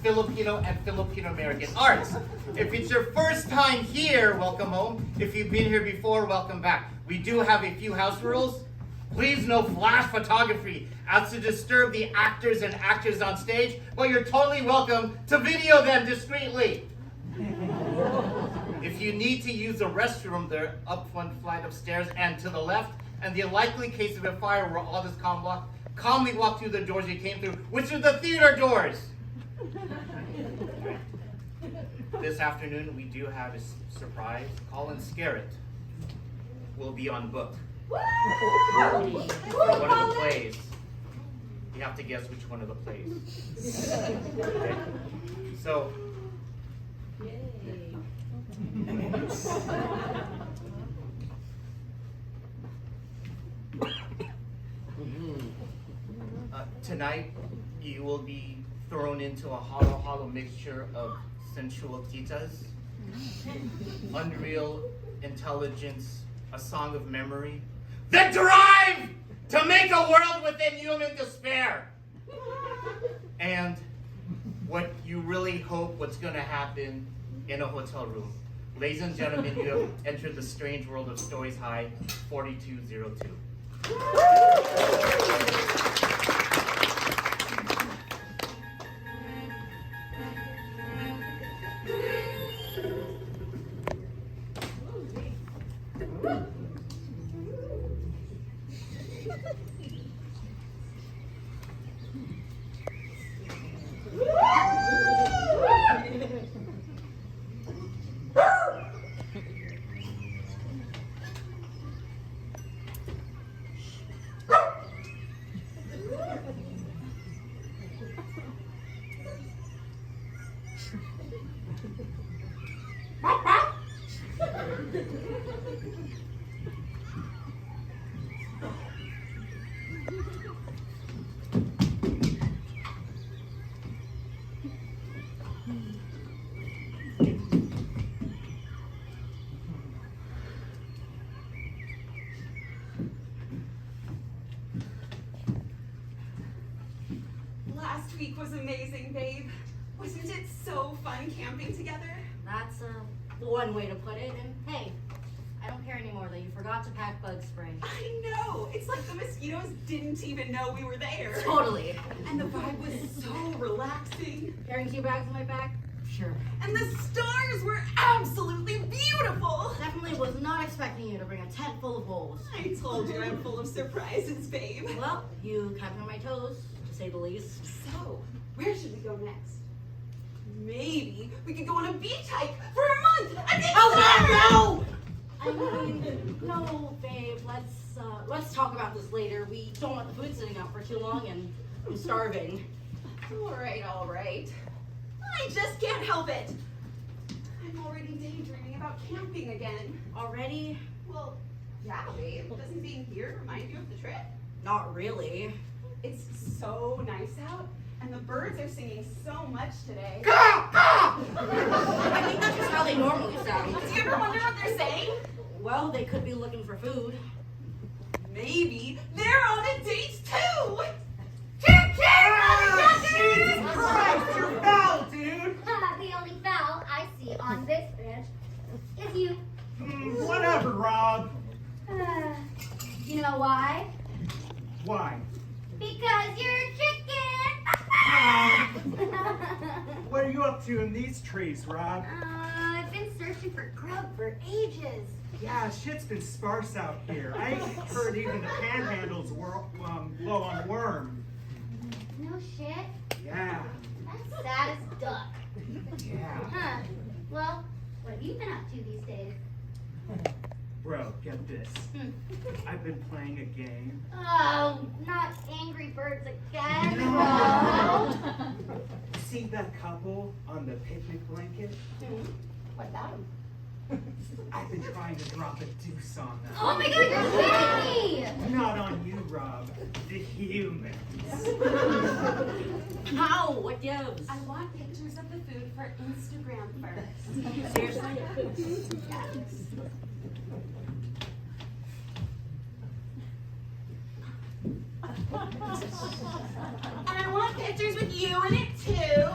Filipino and Filipino American arts. If it's your first time here, welcome home. If you've been here before, welcome back. We do have a few house rules. Please no flash photography as to disturb the actors and actors on stage, but you're totally welcome to video them discreetly. If you need to use the restroom, they're up one flight of stairs and to the left. And the unlikely case of a fire where all this calmly walk through the doors you came through, which are the theater doors. This afternoon, we do have a surprise. Colin Skeritt will be on book. For one of the plays. You have to guess which one of the plays. Okay. So, tonight, you will be thrown into a hollow mixture of sensual titas, unreal intelligence, a song of memory, the drive to make a world within human despair, and what you really hope what's going to happen in a hotel room. Ladies and gentlemen, you have entered the strange world of Stories High 4202. Last week was amazing, babe. Wasn't it so fun camping together? That's one way to put it. And hey, I don't care anymore that you forgot to pack bug spray. I know. It's like the mosquitoes didn't even know we were there. Totally. And the vibe was so relaxing. Carrying 2 bags on my back? Sure. And the stars were absolutely beautiful. Definitely was not expecting you to bring a tent full of bowls. I told you I'm full of surprises, babe. Well, you kept me on my toes, to say the least. So, where should we go next? Maybe we could go on a beach hike for a month. Oh, no! I mean, no, babe. Let's talk about this later. We don't want the food sitting out for too long, and I'm starving. All right. I just can't help it. I'm already daydreaming about camping again. Already? Well, yeah, babe. Doesn't being here remind you of the trip? Not really. It's so nice out, and the birds are singing so much today. I think that's just how they normally sound. Do you ever wonder what they're saying? Well, they could be looking for food. Maybe they're on a date too! Jesus Christ, you're foul, dude! The only foul I see on this bench is you. Whatever, Rob. You know why? Why? Because you're a chicken! What are you up to in these trees, Rob? I've been searching for grub for ages. Yeah, shit's been sparse out here. I heard even the panhandles were low on worm. No shit? Yeah. That's sad as duck. Yeah. Huh. Well, what have you been up to these days? Bro, get this. I've been playing a game. Oh, not Angry Birds again, bro. See that couple on the picnic blanket? What about him? I've been trying to drop a deuce on them. Oh my god, you're kidding me! Not on you, Rob. The humans. How? What gives? I want pictures of the food for Instagram first. Seriously? Yes. And I want pictures with you in it too.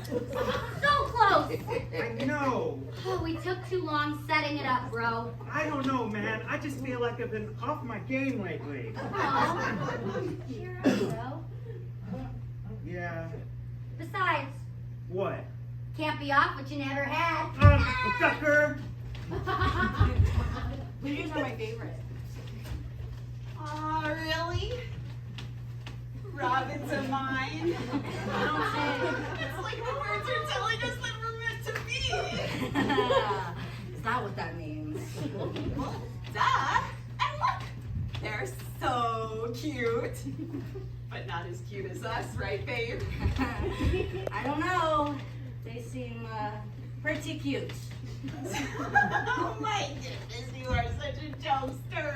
So close. I know. Oh, we took too long setting it up, bro. I don't know, man. I just feel like I've been off my game lately. Oh, cheer up, bro. Yeah. Besides, What? can't be off what you never had. Sucker! Blues are my favorite. Aw, really? Robin's a mine. Don't say. It's like the words are telling us that we're meant to be. Is that what that means? Well, duh. And look, they're so cute. But not as cute as us, right, babe? I don't know. They seem pretty cute. Oh my goodness, you are such a jokester.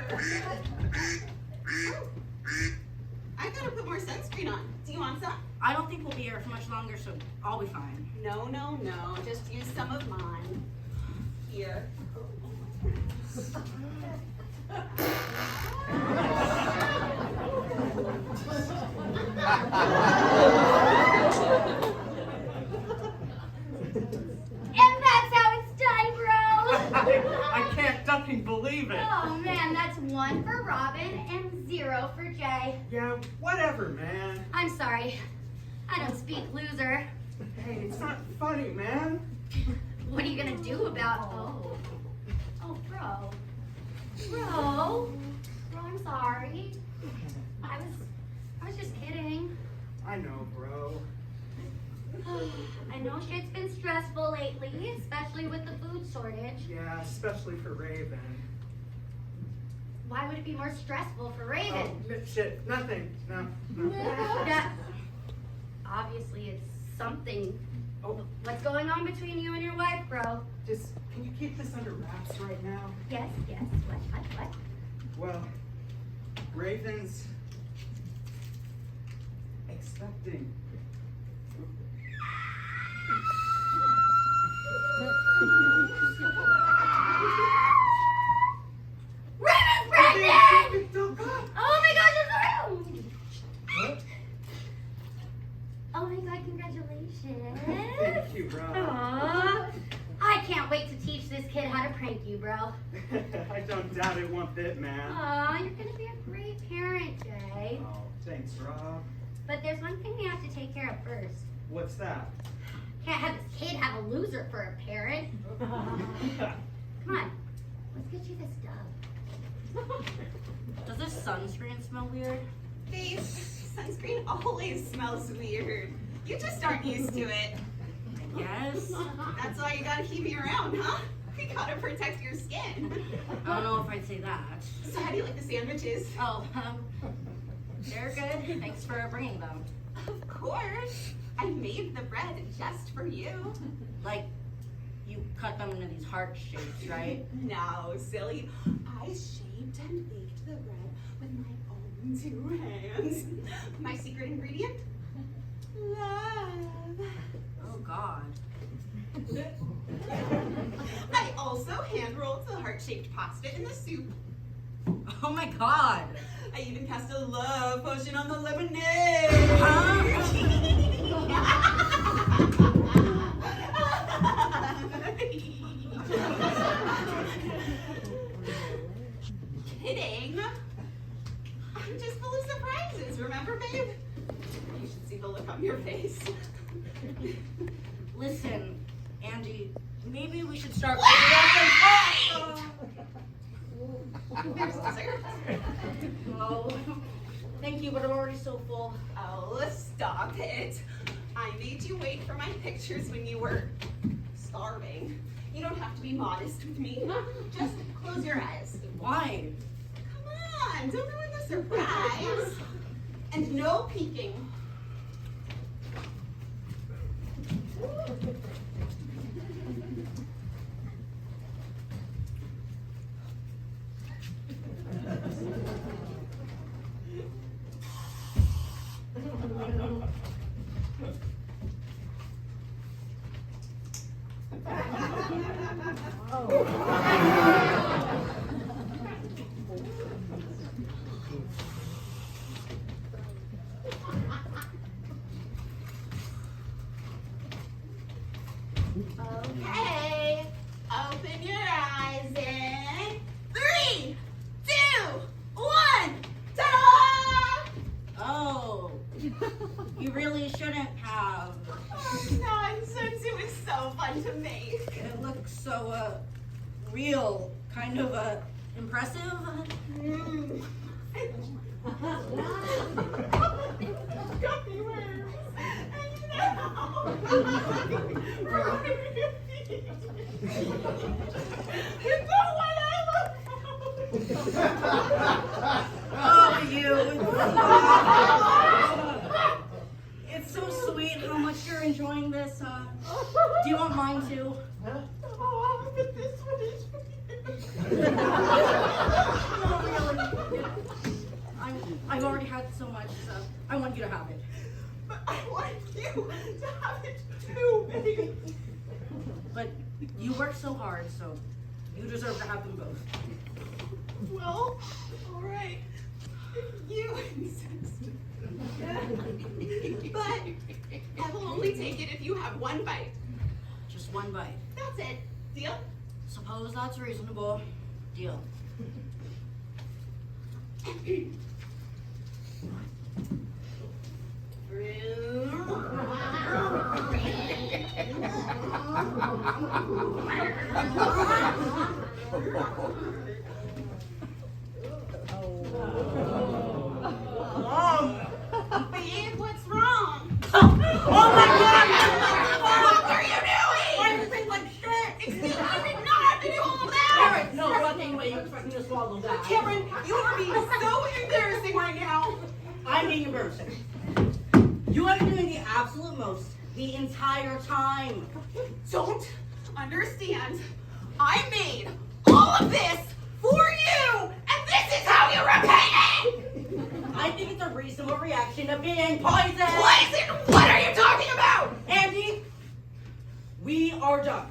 I gotta put more sunscreen on. Do you want some? I don't think we'll be here for much longer, so I'll be fine. No, no, no. Just use some of mine. Here. And that's how it's done, bro. I can't fucking believe it. Oh man, that's 1 for Robin and 0 for Jay. Yeah, whatever, man. I'm sorry. I don't speak loser. Hey, it's not funny, man. What are you gonna do about bro? Bro, I'm sorry. I was just kidding. I know, bro. I know shit's been stressful lately, especially with the food shortage. Yeah, especially for Raven. Why would it be more stressful for Oh, Raven? shit, nothing. No. That, obviously it's something. Oh, What's going on between you and your wife, bro? just, can you keep this under wraps right now? Yes. What? Well, Raven's expecting. Raven's pregnant! Don't go. Oh my gosh, it's real! Oh my god, congratulations. Thank you, bro. Aww. I can't wait to teach this kid how to prank you, bro. I don't doubt it one bit, man. Aw, you're gonna be a great parent, Jay. Oh, thanks, Rob. But there's one thing we have to take care of first. What's that? Can't have this kid have a loser for a parent. Come on, let's get you this dove. Does this sunscreen smell weird? Babe, sunscreen always smells weird. You just aren't used to it. I guess. That's why you gotta keep me around, huh? You gotta protect your skin. I don't know if I'd say that. So how do you like the sandwiches? Oh, they're good. Thanks for bringing them. Of course. I made the bread just for you. Like, you cut them into these heart shapes, right? No, silly. I shaped and baked the bread with my own 2 hands. My secret ingredient? Love. Oh, God. I also hand-rolled the heart-shaped pasta in the soup. Oh, my God. I even cast a love potion on the lemonade. Kidding. I'm just full of surprises, remember, babe? You should see the look on your face. Listen, Angie, maybe we should start There's dessert. Oh, thank you, but I'm already so full. Oh, stop it. I made you wait for my pictures when you were starving. You don't have to be modest with me. Just close your eyes. Why? Come on, don't ruin the surprise. And no peeking. Okay. Open your eyes in 3, 2, 1. Ta-da! Oh, you really shouldn't have. Oh, nonsense. It was so fun to make. It looks so, real, kind of, impressive. Mm. Gummy worms. And now, we're going to feed. It's not what I love. Oh, you. It's so sweet how much you're enjoying this. Do you want mine too? Oh, but this one is No, really. I've already had so much, so I want you to have it. But I want you to have it too, baby. But you work so hard, so you deserve to have them both. Well, all right. If you insist. But I will only take it if you have one bite. Just one bite. That's it. Deal? Suppose that's reasonable. Deal. Babe, what's wrong? Oh my God! What are you doing? Why does it taste like shit? Excuse me, I did not have to do all of that. Alright, no fucking way you expect me to swallow that. Cameron, you are being so embarrassing right now. I'm being embarrassing. You have been doing the absolute most the entire time. Don't understand. I made all of this for you, and this is how you repay me! I think it's a reasonable reaction to being poisoned. Poison? What are you talking about? Andy, we are done.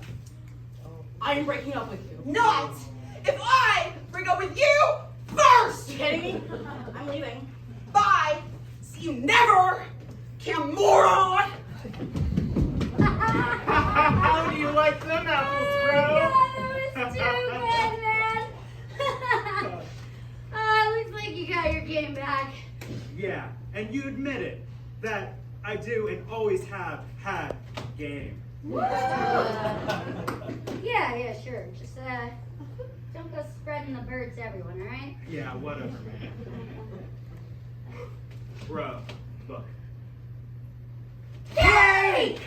I am breaking up with you. Not if I break up with you first! You kidding me? I'm leaving. Bye! See you never, Camoron! How do you like them apples, bro? That was too good, man. Looks like you got your game back. Yeah, and you admit it, that I do and always have had game. Yeah, sure. Just don't go spreading the birds to everyone, all right? Yeah, whatever, man. Bro, look. Hey!